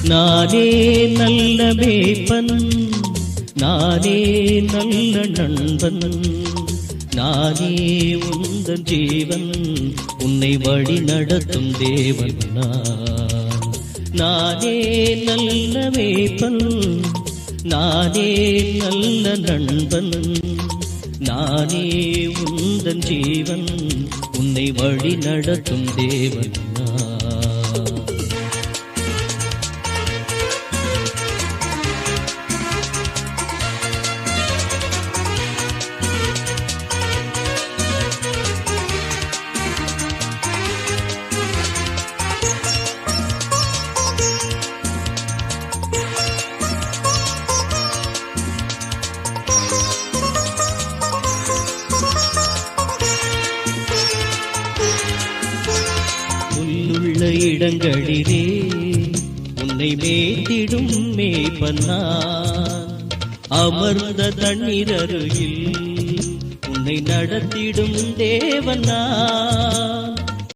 நானே நல்ல மேய்ப்பன், நானே நல்ல நண்பன், நானே உந்தன் ஜீவன், உன்னை வழி நடத்தும் தேவன் நான். நானே நல்ல மேய்ப்பன், நானே நல்ல நண்பன், நானே உந்தன் ஜீவன், உன்னை வழி நடத்தும் தேவன் நான். இடங்களிலே உன்னை மேய்த்திடும் மேய்ப்பன் நான், அமர்ந்த தண்ணீர் அருகில் உன்னை நடத்திடும் தேவன் நான்.